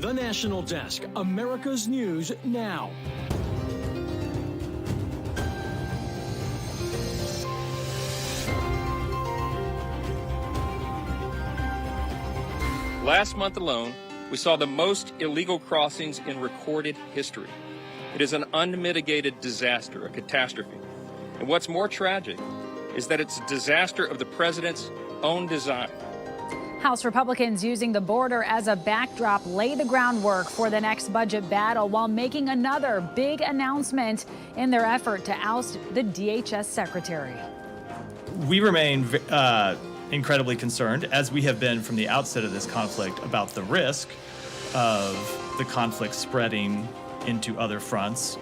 The National Desk, America's News Now. Last month alone, we saw the most illegal crossings in recorded history. It is an unmitigated disaster, a catastrophe. And what's more tragic is that it's a disaster of the president's own design. House Republicans using the border as a backdrop lay the groundwork for the next budget battle while making another big announcement in their effort to oust the DHS secretary. We remain incredibly concerned, as we have been from the outset of this conflict, about the risk of the conflict spreading into other fronts.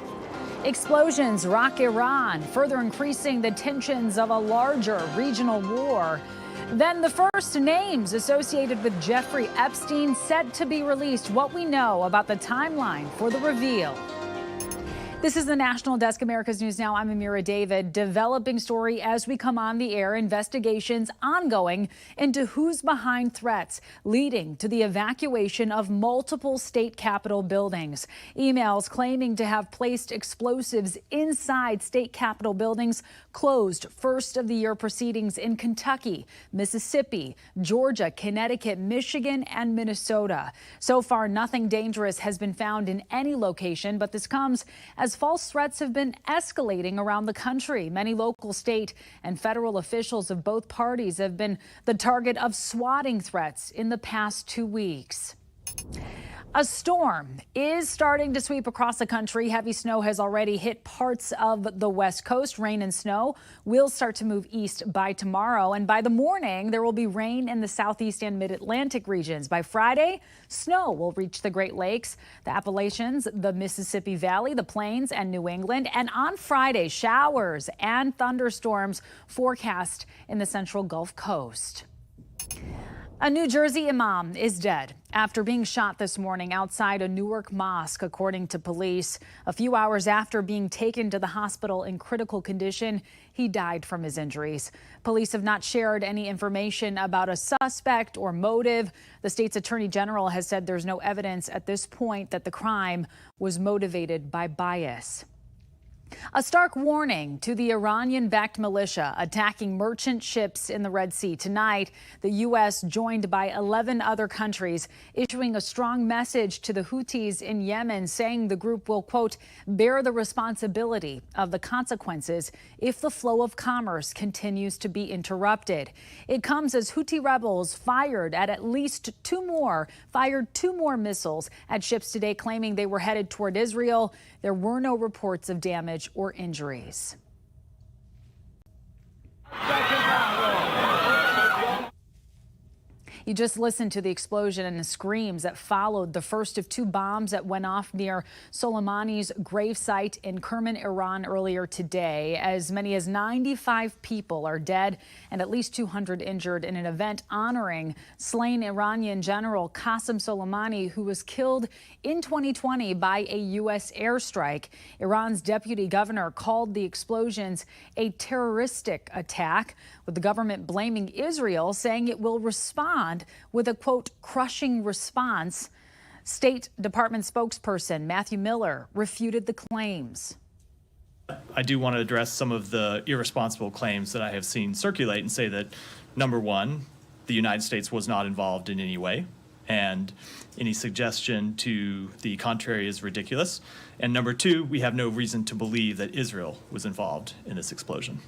Explosions rock Iran, further increasing the tensions of a larger regional war. Then the first names associated with Jeffrey Epstein set to be released. What we know about the timeline for the reveal. This is the National Desk, America's News Now. I'm Amira David. Developing story as we come on the air. Investigations ongoing into who's behind threats leading to the evacuation of multiple state capitol buildings. Emails claiming to have placed explosives inside state capitol buildings closed first of the year proceedings in Kentucky, Mississippi, Georgia, Connecticut, Michigan, and Minnesota. So far, nothing dangerous has been found in any location, but this comes as false threats have been escalating around the country. Many local, state, and federal officials of both parties have been the target of swatting threats in the past 2 weeks. A storm is starting to sweep across the country. Heavy snow has already hit parts of the West Coast. Rain and snow will start to move east by tomorrow. And by the morning, there will be rain in the southeast and mid-Atlantic regions. By Friday, snow will reach the Great Lakes, the Appalachians, the Mississippi Valley, the Plains, and New England. And on Friday, showers and thunderstorms forecast in the central Gulf Coast. A New Jersey imam is dead after being shot this morning outside a Newark mosque, according to police. A few hours after being taken to the hospital in critical condition, he died from his injuries. Police have not shared any information about a suspect or motive. The state's attorney general has said there's no evidence at this point that the crime was motivated by bias. A stark warning to the Iranian-backed militia attacking merchant ships in the Red Sea. Tonight, the U.S., joined by 11 other countries, issuing a strong message to the Houthis in Yemen, saying the group will, quote, bear the responsibility of the consequences if the flow of commerce continues to be interrupted. It comes as Houthi rebels fired two more missiles at ships today, claiming they were headed toward Israel. There were no reports of damage or injuries. You just listened to the explosion and the screams that followed the first of two bombs that went off near Soleimani's gravesite in Kerman, Iran earlier today. As many as 95 people are dead and at least 200 injured in an event honoring slain Iranian General Qasem Soleimani, who was killed in 2020 by a U.S. airstrike. Iran's deputy governor called the explosions a terroristic attack, with the government blaming Israel, saying it will respond with a, quote, crushing response. State Department spokesperson Matthew Miller refuted the claims. I do want to address some of the irresponsible claims that I have seen circulate and say that, number one, the United States was not involved in any way, and any suggestion to the contrary is ridiculous. And number two, we have no reason to believe that Israel was involved in this explosion.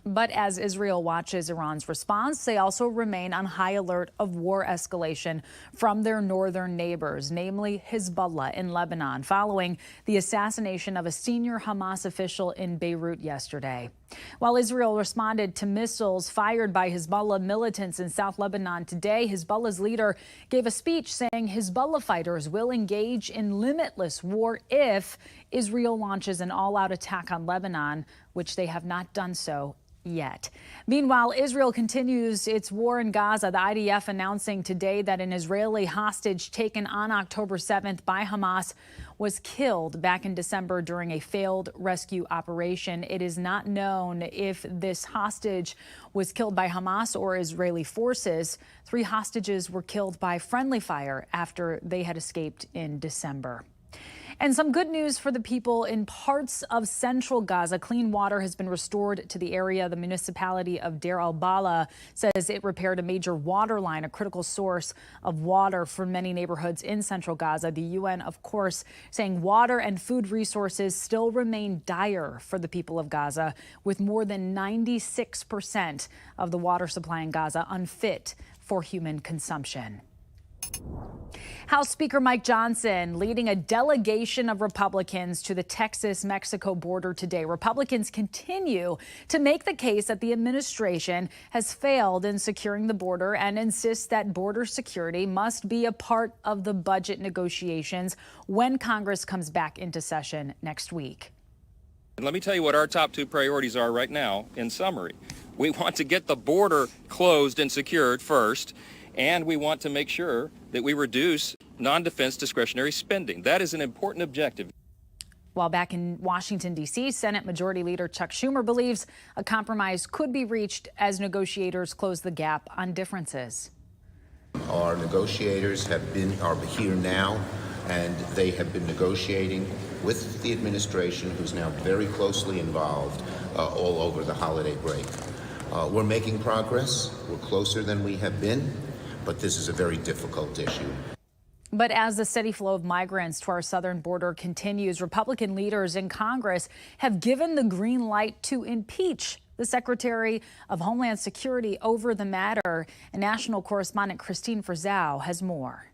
But as Israel watches Iran's response, they also remain on high alert of war escalation from their northern neighbors, namely Hezbollah in Lebanon, following the assassination of a senior Hamas official in Beirut yesterday. While Israel responded to missiles fired by Hezbollah militants in South Lebanon today, Hezbollah's leader gave a speech saying Hezbollah fighters will engage in limitless war if Israel launches an all-out attack on Lebanon, which they have not done so yet. Meanwhile, Israel continues its war in Gaza. The IDF announcing today that an Israeli hostage taken on October 7th by Hamas was killed back in December during a failed rescue operation. It is not known if this hostage was killed by Hamas or Israeli forces. 3 hostages were killed by friendly fire after they had escaped in December. And some good news for the people in parts of central Gaza. Clean water has been restored to the area. The municipality of Deir al-Bala says it repaired a major water line, a critical source of water for many neighborhoods in central Gaza. The UN, of course, saying water and food resources still remain dire for the people of Gaza, with more than 96% of the water supply in Gaza unfit for human consumption. House Speaker Mike Johnson leading a delegation of Republicans to the Texas-Mexico border today. Republicans continue to make the case that the administration has failed in securing the border and insist that border security must be a part of the budget negotiations when Congress comes back into session next week. And let me tell you what our top 2 priorities are right now in summary. We want to get the border closed and secured first, and we want to make sure that we reduce non-defense discretionary spending. That is an important objective. While back in Washington, D.C., Senate Majority Leader Chuck Schumer believes a compromise could be reached as negotiators close the gap on differences. Our negotiators are here now, and they have been negotiating with the administration, who's now very closely involved all over the holiday break. We're making progress. We're closer than we have been, but this is a very difficult issue. But as the steady flow of migrants to our southern border continues, Republican leaders in Congress have given the green light to impeach the Secretary of Homeland Security over the matter. And national correspondent Christine Frizzau has more.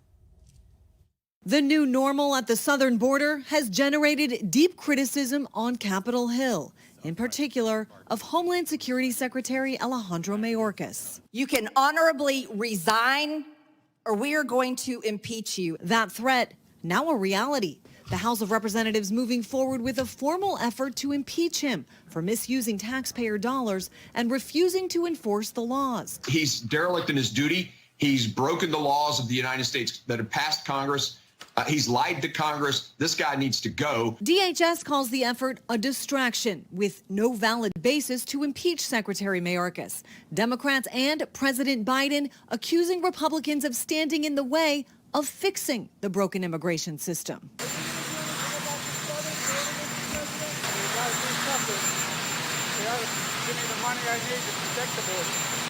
The new normal at the southern border has generated deep criticism on Capitol Hill, in particular of Homeland Security Secretary Alejandro Mayorkas. You can honorably resign, or we are going to impeach you. That threat, now a reality. The House of Representatives moving forward with a formal effort to impeach him for misusing taxpayer dollars and refusing to enforce the laws. He's derelict in his duty. He's broken the laws of the United States that have passed Congress. He's lied to Congress. This guy needs to go. DHS calls the effort a distraction with no valid basis to impeach Secretary Mayorkas. Democrats and President Biden accusing Republicans of standing in the way of fixing the broken immigration system.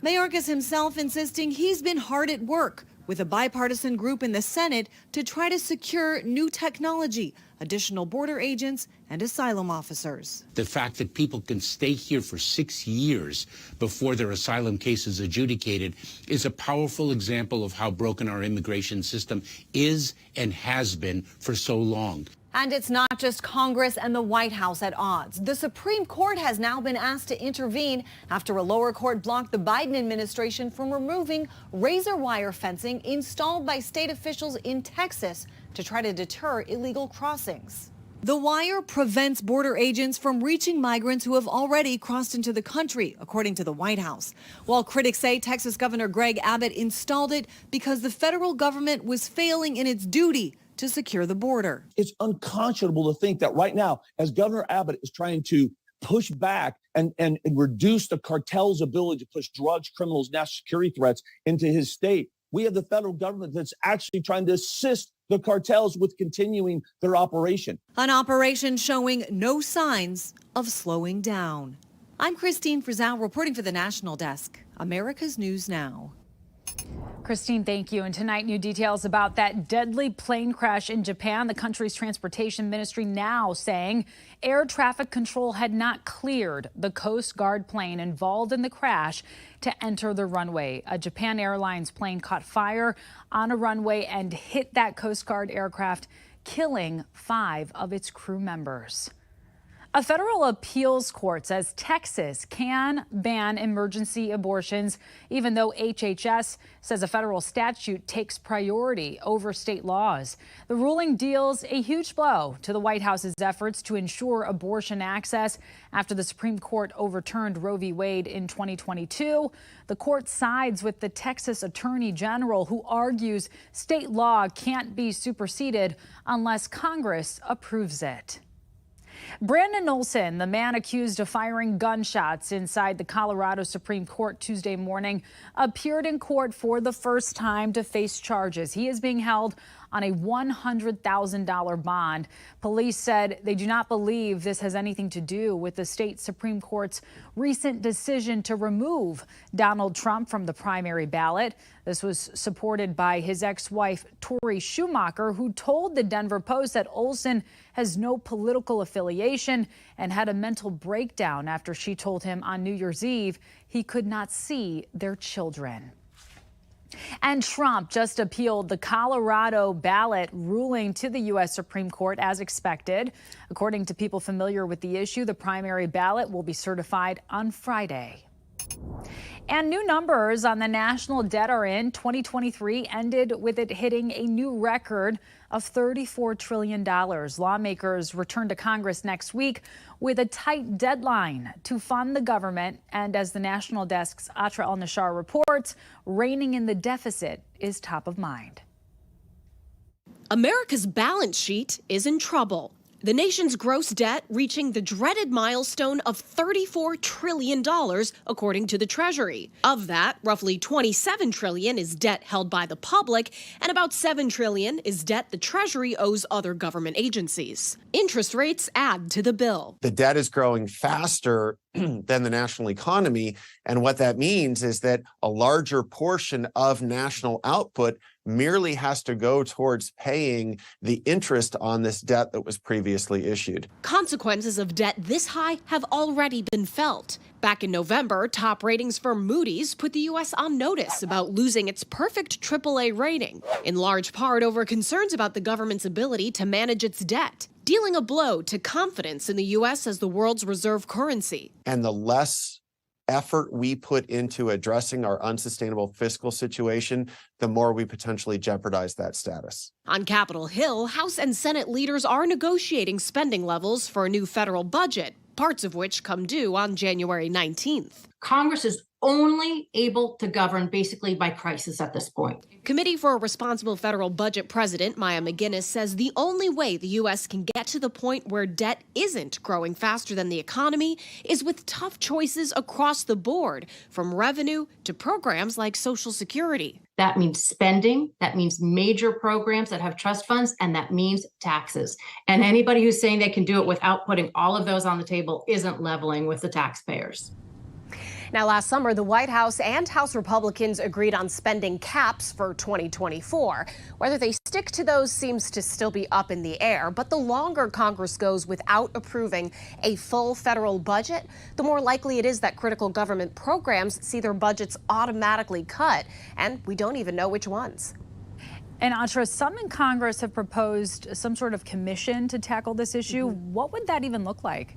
Mayorkas himself insisting he's been hard at work with a bipartisan group in the Senate to try to secure new technology, additional border agents, and asylum officers. The fact that people can stay here for 6 years before their asylum case is adjudicated is a powerful example of how broken our immigration system is and has been for so long. And it's not just Congress and the White House at odds. The Supreme Court has now been asked to intervene after a lower court blocked the Biden administration from removing razor wire fencing installed by state officials in Texas to try to deter illegal crossings. The wire prevents border agents from reaching migrants who have already crossed into the country, according to the White House. While critics say Texas Governor Greg Abbott installed it because the federal government was failing in its duty to secure the border. It's unconscionable to think that right now, as Governor Abbott is trying to push back and reduce the cartel's ability to push drugs, criminals, national security threats into his state, we have the federal government that's actually trying to assist the cartels with continuing their operation. An operation showing no signs of slowing down. I'm Christine Frizzau reporting for the National Desk, America's News Now. Christine, thank you. And tonight, new details about that deadly plane crash in Japan. The country's transportation ministry now saying air traffic control had not cleared the Coast Guard plane involved in the crash to enter the runway. A Japan Airlines plane caught fire on a runway and hit that Coast Guard aircraft, killing 5 of its crew members. A federal appeals court says Texas can ban emergency abortions, even though HHS says a federal statute takes priority over state laws. The ruling deals a huge blow to the White House's efforts to ensure abortion access after the Supreme Court overturned Roe v. Wade in 2022. The court sides with the Texas Attorney General, who argues state law can't be superseded unless Congress approves it. Brandon Olson, the man accused of firing gunshots inside the Colorado Supreme Court Tuesday morning, appeared in court for the first time to face charges. He is being held on a $100,000 bond. Police said they do not believe this has anything to do with the state Supreme Court's recent decision to remove Donald Trump from the primary ballot. This was supported by his ex-wife, Tori Schumacher, who told the Denver Post that Olson has no political affiliation and had a mental breakdown after she told him on New Year's Eve he could not see their children. And Trump just appealed the Colorado ballot ruling to the U.S. Supreme Court as expected. According to people familiar with the issue, the primary ballot will be certified on Friday. And new numbers on the national debt are in. 2023 ended with it hitting a new record of $34 trillion. Lawmakers return to Congress next week with a tight deadline to fund the government. And as the National Desk's Atra Al-Nashar reports, reining in the deficit is top of mind. America's balance sheet is in trouble. The nation's gross debt reaching the dreaded milestone of $34 trillion, according to the Treasury. Of that, roughly $27 trillion is debt held by the public, and about $7 trillion is debt the Treasury owes other government agencies. Interest rates add to the bill. The debt is growing faster than the national economy, and what that means is that a larger portion of national output merely has to go towards paying the interest on this debt that was previously issued. Consequences of debt this high have already been felt. Back in November, top ratings firm Moody's put the U.S. on notice about losing its perfect AAA rating, in large part over concerns about the government's ability to manage its debt, dealing a blow to confidence in the U.S. as the world's reserve currency. And the less effort we put into addressing our unsustainable fiscal situation, the more we potentially jeopardize that status. On Capitol Hill, House and Senate leaders are negotiating spending levels for a new federal budget, parts of which come due on January 19th. Congress is only able to govern basically by crisis at this point. Committee for a Responsible Federal Budget President Maya McGuinness says the only way the U.S. can get to the point where debt isn't growing faster than the economy is with tough choices across the board, from revenue to programs like Social Security. That means spending, that means major programs that have trust funds, and that means taxes. And anybody who's saying they can do it without putting all of those on the table isn't leveling with the taxpayers. Now, last summer, the White House and House Republicans agreed on spending caps for 2024. Whether they stick to those seems to still be up in the air. But the longer Congress goes without approving a full federal budget, the more likely it is that critical government programs see their budgets automatically cut. And we don't even know which ones. And Atra, some in Congress have proposed some sort of commission to tackle this issue. What would that even look like?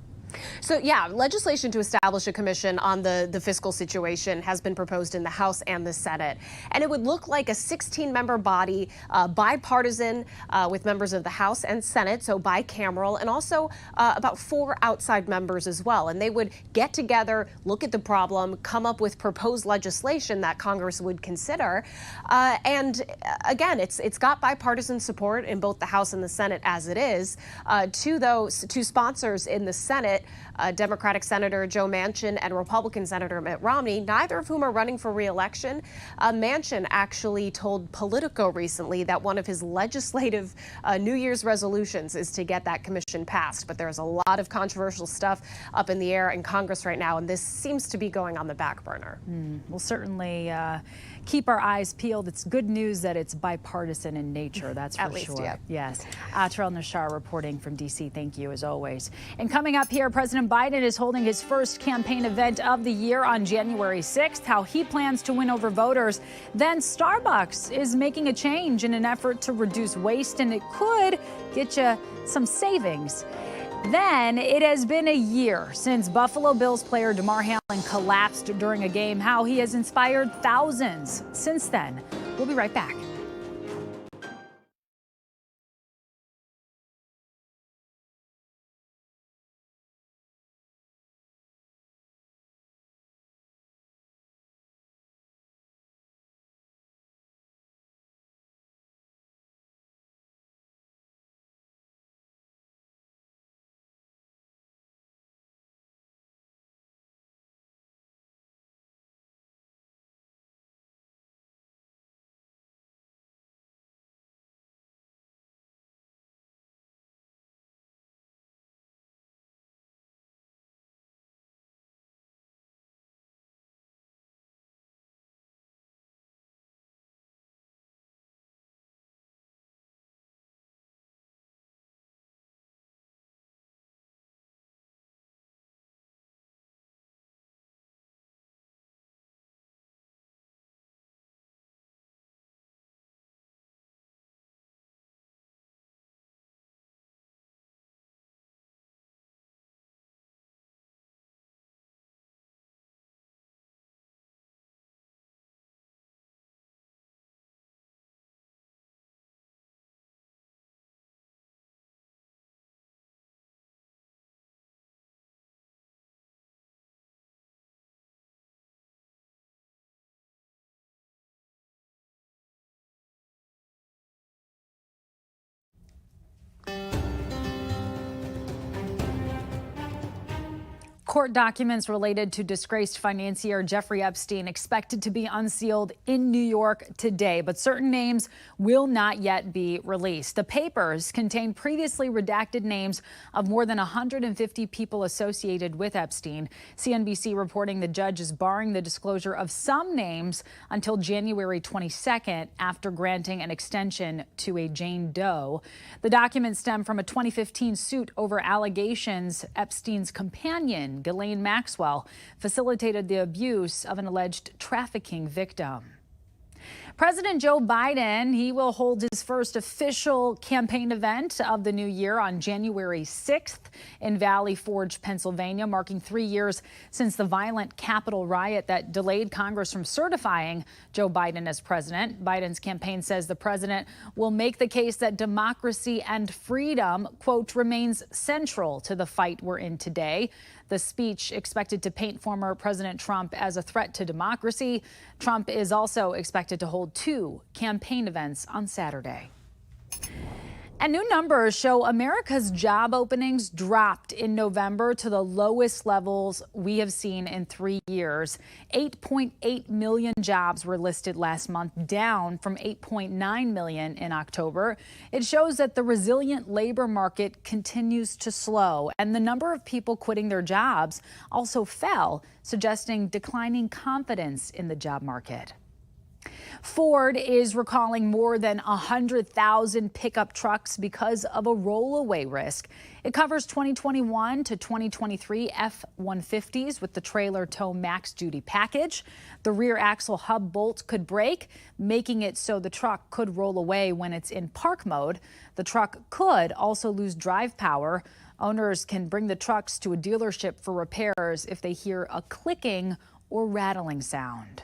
So, yeah, legislation to establish a commission on the fiscal situation has been proposed in the House and the Senate. And it would look like a 16-member body, bipartisan, with members of the House and Senate, so bicameral, and also about 4 outside members as well. And they would get together, look at the problem, come up with proposed legislation that Congress would consider. And again, it's got bipartisan support in both the House and the Senate as it is. Two sponsors in the Senate, Democratic Senator Joe Manchin and Republican Senator Mitt Romney, neither of whom are running for re-election. Manchin actually told Politico recently that one of his legislative New Year's resolutions is to get that commission passed. But there's a lot of controversial stuff up in the air in Congress right now, and this seems to be going on the back burner. We'll certainly keep our eyes peeled. It's good news that it's bipartisan in nature, that's for At least, sure. yeah. Yes. Atra Al-Nashar reporting from D.C. Thank you, as always. And coming up here, President Biden is holding his first campaign event of the year on January 6th, how he plans to win over voters. Then Starbucks is making a change in an effort to reduce waste, and it could get you some savings. Then it has been a year since Buffalo Bills player Damar Hamlin collapsed during a game. How he has inspired thousands since then. We'll be right back. Court documents related to disgraced financier Jeffrey Epstein expected to be unsealed in New York today, but certain names will not yet be released. The papers contain previously redacted names of more than 150 people associated with Epstein. CNBC reporting the judge is barring the disclosure of some names until January 22nd after granting an extension to a Jane Doe. The documents stem from a 2015 suit over allegations Epstein's companion, Ghislaine Maxwell, facilitated the abuse of an alleged trafficking victim. President Joe Biden, he will hold his first official campaign event of the new year on January 6th in Valley Forge, Pennsylvania, marking 3 years since the violent Capitol riot that delayed Congress from certifying Joe Biden as president. Biden's campaign says the president will make the case that democracy and freedom, quote, remains central to the fight we're in today. The speech expected to paint former President Trump as a threat to democracy. Trump is also expected to hold 2 campaign events on Saturday. And new numbers show America's job openings dropped in November to the lowest levels we have seen in 3 years. 8.8 million jobs were listed last month, down from 8.9 million in October. It shows that the resilient labor market continues to slow, and the number of people quitting their jobs also fell, suggesting declining confidence in the job market. Ford is recalling more than 100,000 pickup trucks because of a rollaway risk. It covers 2021 to 2023 F-150s with the trailer tow max duty package. The rear axle hub bolt could break, making it so the truck could roll away when it's in park mode. The truck could also lose drive power. Owners can bring the trucks to a dealership for repairs if they hear a clicking or rattling sound.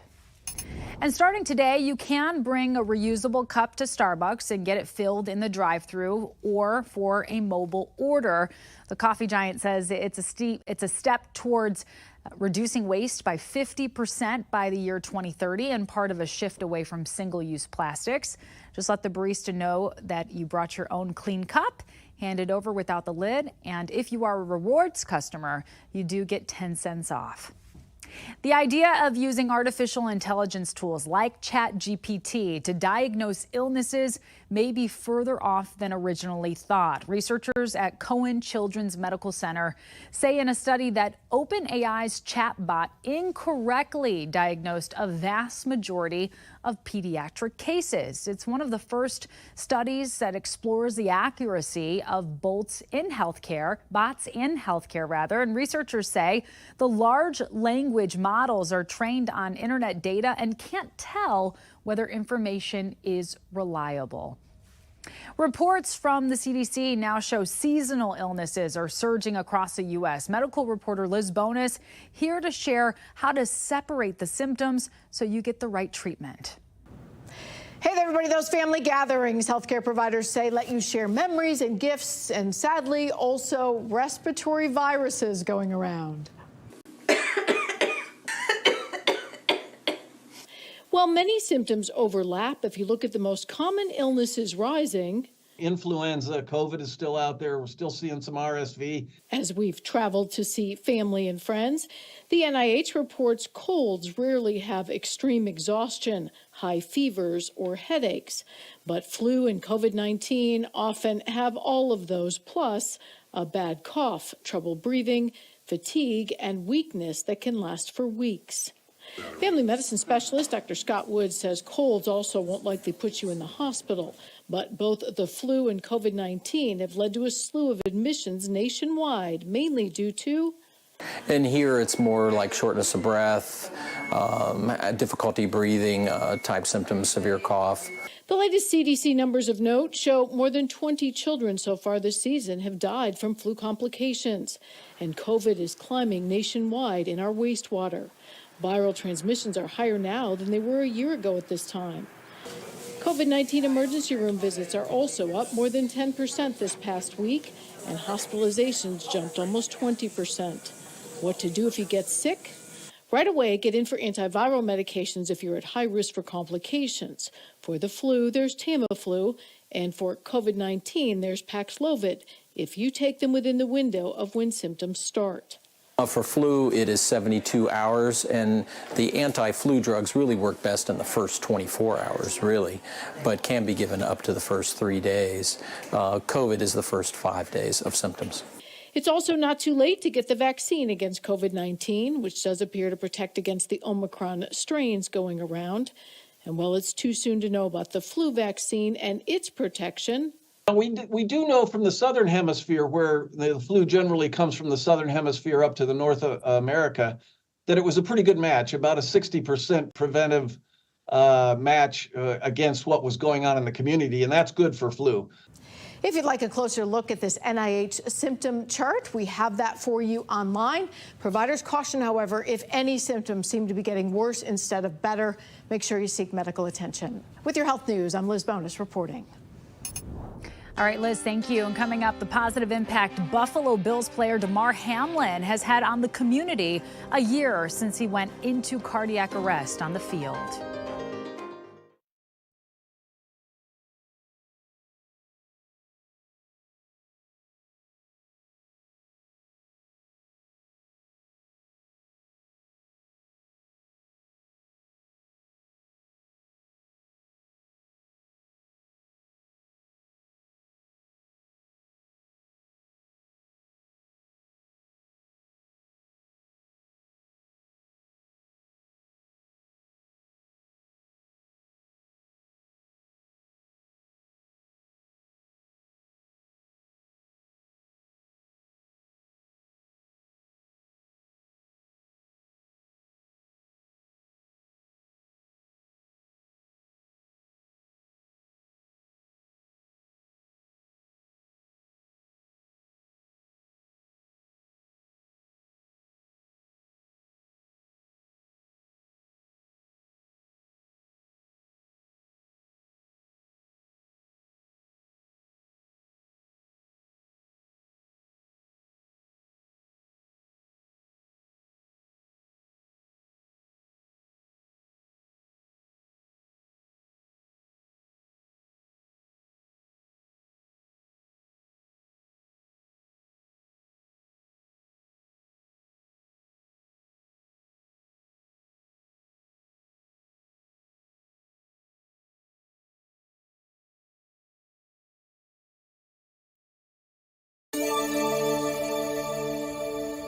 And starting today, you can bring a reusable cup to Starbucks and get it filled in the drive-thru or for a mobile order. The coffee giant says it's a step towards reducing waste by 50% by the year 2030 and part of a shift away from single-use plastics. Just let the barista know that you brought your own clean cup, hand it over without the lid, and if you are a rewards customer, you do get 10 cents off. The idea of using artificial intelligence tools like ChatGPT to diagnose illnesses may be further off than originally thought. Researchers at Cohen Children's Medical Center say in a study that OpenAI's chatbot incorrectly diagnosed a vast majority of pediatric cases. It's one of the first studies that explores the accuracy of bots in healthcare, and researchers say the large language models are trained on internet data and can't tell whether information is reliable. Reports from the CDC now show seasonal illnesses are surging across the U.S. Medical reporter Liz Bonus here to share how to separate the symptoms so you get the right treatment. Hey there, everybody. Those family gatherings, healthcare providers say, let you share memories and gifts, and sadly, also respiratory viruses going around. While many symptoms overlap, if you look at the most common illnesses rising, influenza, COVID is still out there. We're still seeing some RSV. As we've traveled to see family and friends, the NIH reports colds rarely have extreme exhaustion, high fevers, or headaches. But flu and COVID-19 often have all of those, plus a bad cough, trouble breathing, fatigue, and weakness that can last for weeks. Family medicine specialist Dr. Scott Woods says colds also won't likely put you in the hospital, but both the flu and COVID-19 have led to a slew of admissions nationwide, mainly due to... And here it's more like shortness of breath, difficulty breathing type symptoms, severe cough. The latest CDC numbers of note show more than 20 children so far this season have died from flu complications, and COVID is climbing nationwide in our wastewater. Viral transmissions are higher now than they were a year ago at this time. COVID-19 emergency room visits are also up more than 10% this past week, and hospitalizations jumped almost 20%. What to do if you get sick? Right away, get in for antiviral medications if you're at high risk for complications. For the flu, there's Tamiflu, and for COVID-19, there's Paxlovid, if you take them within the window of when symptoms start. For flu, it is 72 hours, and the anti-flu drugs really work best in the first 24 hours, really, but can be given up to the first 3 days. COVID is the first 5 days of symptoms. It's also not too late to get the vaccine against COVID-19, which does appear to protect against the Omicron strains going around. And while it's too soon to know about the flu vaccine and its protection, we do know from the southern hemisphere, where the flu generally comes from the southern hemisphere up to the North America, that it was a pretty good match, about a 60% preventive match against what was going on in the community, and that's good for flu. if you'd like a closer look at this NIH symptom chart, we have that for you online. Providers caution, however, if any symptoms seem to be getting worse instead of better, make sure you seek medical attention. With your health news, I'm Liz Bonus reporting. All right, Liz, thank you. And coming up, the positive impact Buffalo Bills player Damar Hamlin has had on the community a year since he went into cardiac arrest on the field.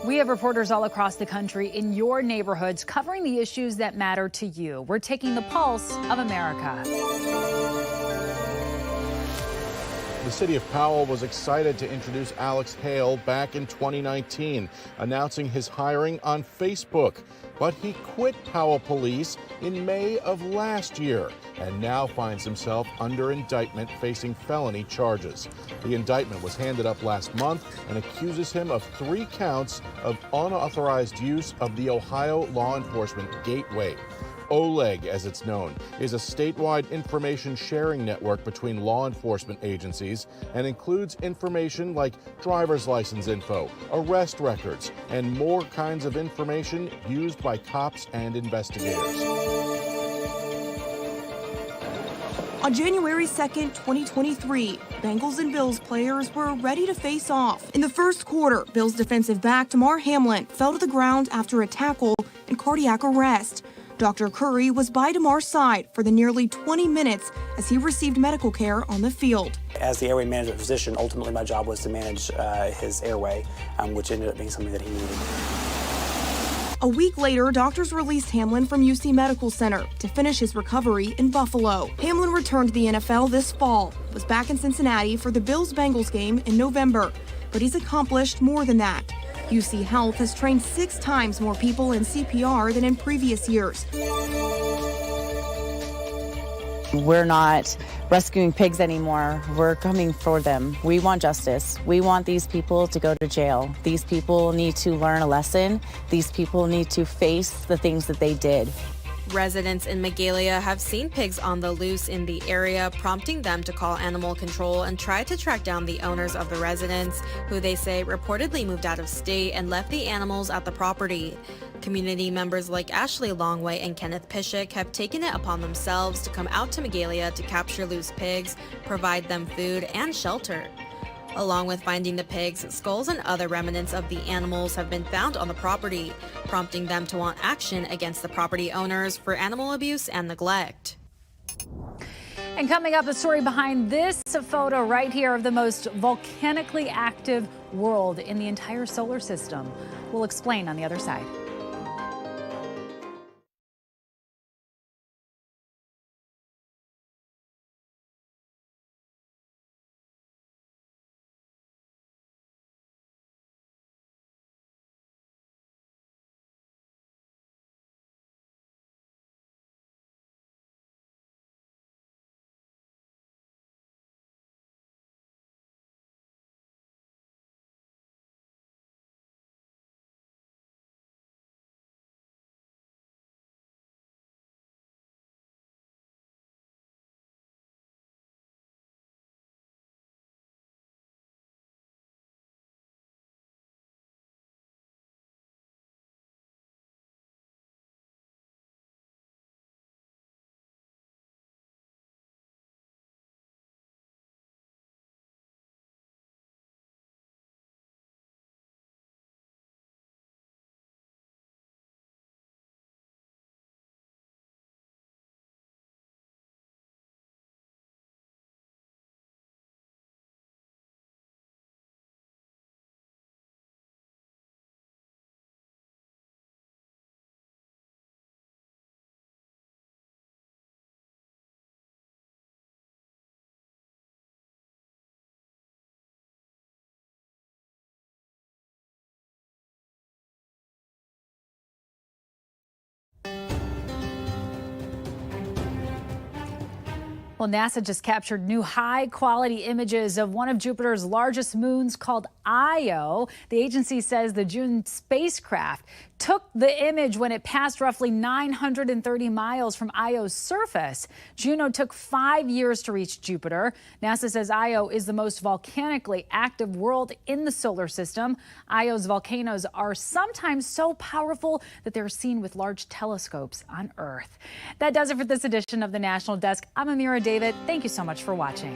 We have reporters all across the country in your neighborhoods covering the issues that matter to you. We're taking the pulse of America. The city of Powell was excited to introduce Alex Hale back in 2019, announcing his hiring on Facebook. But he quit Powell Police in May of last year and now finds himself under indictment facing felony charges. The indictment was handed up last month and accuses him of 3 counts of unauthorized use of the Ohio Law Enforcement Gateway. OLEG, as it's known, is a statewide information sharing network between law enforcement agencies and includes information like driver's license info, arrest records, and more kinds of information used by cops and investigators. On January 2nd, 2023, Bengals and Bills players were ready to face off. In the first quarter, Bills defensive back Damar Hamlin fell to the ground after a tackle and cardiac arrest. Dr. Curry was by Damar's side for the nearly 20 minutes as he received medical care on the field. As the airway management physician, ultimately my job was to manage his airway, which ended up being something that he needed. A week later, doctors released Hamlin from UC Medical Center to finish his recovery in Buffalo. Hamlin returned to the NFL this fall, was back in Cincinnati for the Bills-Bengals game in November. But he's accomplished more than that. UC Health has trained 6 times more people in CPR than in previous years. We're not rescuing pigs anymore. We're coming for them. We want justice. We want these people to go to jail. These people need to learn a lesson. These people need to face the things that they did. Residents in Magalia have seen pigs on the loose in the area, prompting them to call animal control and try to track down the owners of the residents, who they say reportedly moved out of state and left the animals at the property. Community members like Ashley Longway and Kenneth Pishik have taken it upon themselves to come out to Magalia to capture loose pigs, provide them food and shelter. Along with finding the pigs, skulls and other remnants of the animals have been found on the property, prompting them to want action against the property owners for animal abuse and neglect. And coming up, the story behind this photo right here of the most volcanically active world in the entire solar system. We'll explain on the other side. Well, NASA just captured new high-quality images of one of Jupiter's largest moons called Io. The agency says the June spacecraft took the image when it passed roughly 930 miles from Io's surface. Juno took 5 years to reach Jupiter. NASA says Io is the most volcanically active world in the solar system. Io's volcanoes are sometimes so powerful that they're seen with large telescopes on Earth. That does it for this edition of the National Desk. I'm Amira David. Thank you so much for watching.